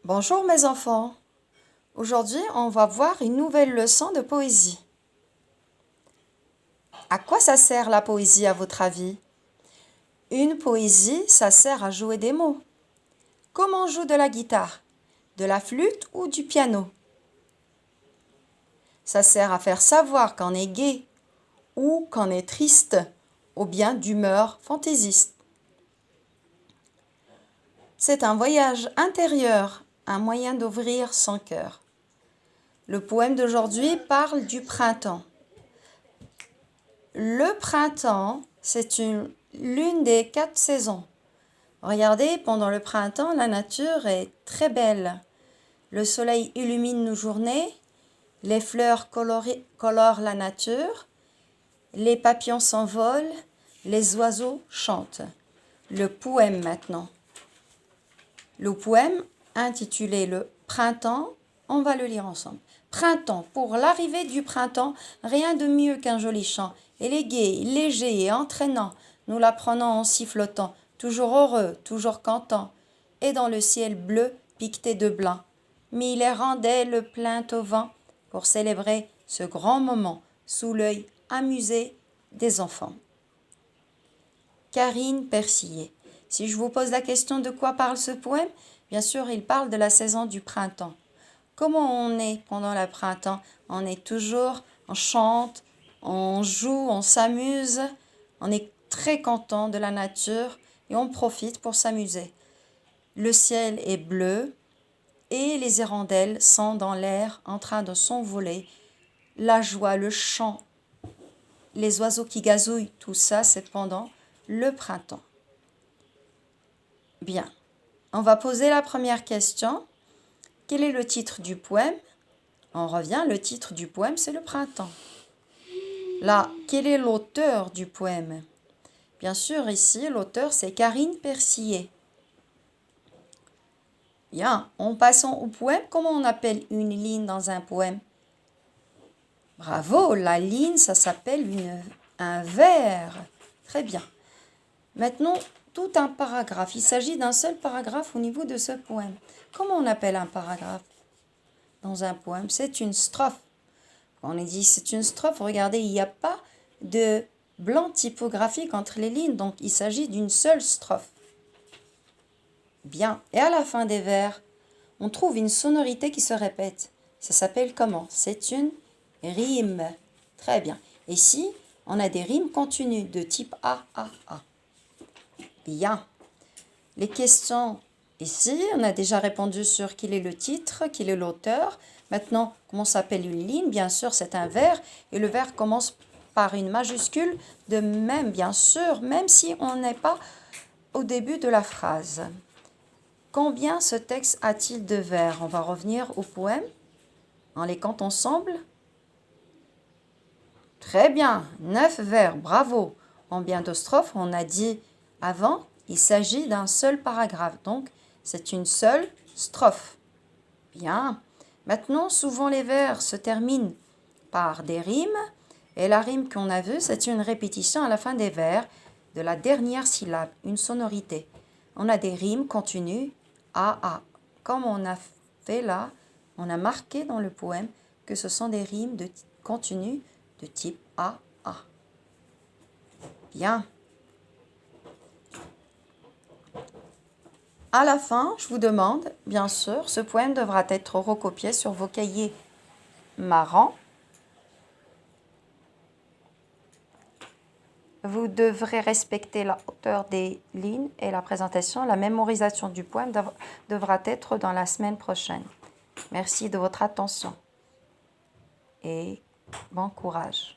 Bonjour mes enfants. Aujourd'hui, on va voir une nouvelle leçon de poésie. À quoi ça sert la poésie à votre avis? Une poésie, ça sert à jouer des mots. Comment on joue de la guitare, de la flûte ou du piano? Ça sert à faire savoir qu'on est gai ou qu'on est triste ou bien d'humeur fantaisiste. C'est un voyage intérieur, un moyen d'ouvrir son cœur. Le poème d'aujourd'hui parle du printemps. Le printemps, c'est l'une des 4 saisons. Regardez, pendant le printemps, la nature est très belle. Le soleil illumine nos journées, les fleurs colorent la nature, les papillons s'envolent, les oiseaux chantent. Le poème maintenant. Le poème intitulé Le printemps, on va le lire ensemble. Printemps, pour l'arrivée du printemps, rien de mieux qu'un joli chant. Il est gai, léger et entraînant, nous l'apprenons en sifflotant, toujours heureux, toujours content, et dans le ciel bleu piqueté de blanc. Mille hirondelles plaintent au vent pour célébrer ce grand moment sous l'œil amusé des enfants. Karine Persillé. Si je vous pose la question de quoi parle ce poème, bien sûr, il parle de la saison du printemps. Comment on est pendant le printemps? On est toujours, on chante, on joue, on s'amuse, on est très content de la nature et on profite pour s'amuser. Le ciel est bleu et les hirondelles sont dans l'air en train de s'envoler. La joie, le chant, les oiseaux qui gazouillent, tout ça, c'est pendant le printemps. Bien, on va poser la première question. Quel est le titre du poème? On revient, le titre du poème, c'est le printemps. Là, quel est l'auteur du poème? Bien sûr, ici, l'auteur, c'est Karine Persillé. Bien, en passant au poème, comment on appelle une ligne dans un poème? Bravo, la ligne, ça s'appelle un vers. Très bien. Maintenant, tout un paragraphe. Il s'agit d'un seul paragraphe au niveau de ce poème. Comment on appelle un paragraphe dans un poème? C'est une strophe. Quand on dit c'est une strophe, regardez, il n'y a pas de blanc typographique entre les lignes, donc il s'agit d'une seule strophe. Bien, et à la fin des vers, on trouve une sonorité qui se répète. Ça s'appelle comment? C'est une rime. Très bien. Ici, on a des rimes continues de type A, A, A. Bien. Les questions ici, on a déjà répondu sur quel est le titre, quel est l'auteur. Maintenant, comment s'appelle une ligne? Bien sûr, c'est un vers. Et le vers commence par une majuscule de même, bien sûr, même si on n'est pas au début de la phrase. Combien ce texte a-t-il de vers? On va revenir au poème. On les compte ensemble. Très bien, 9 vers, bravo. Combien de strophes? On a dit avant, il s'agit d'un seul paragraphe, donc c'est une seule strophe. Bien. Maintenant, souvent les vers se terminent par des rimes, et la rime qu'on a vue, c'est une répétition à la fin des vers de la dernière syllabe, une sonorité. On a des rimes continues, A, A. Comme on a fait là, on a marqué dans le poème que ce sont des rimes continues de type A, A. Bien. À la fin, je vous demande, bien sûr, ce poème devra être recopié sur vos cahiers marrants. Vous devrez respecter la hauteur des lignes et la présentation. La mémorisation du poème devra être dans la semaine prochaine. Merci de votre attention et bon courage.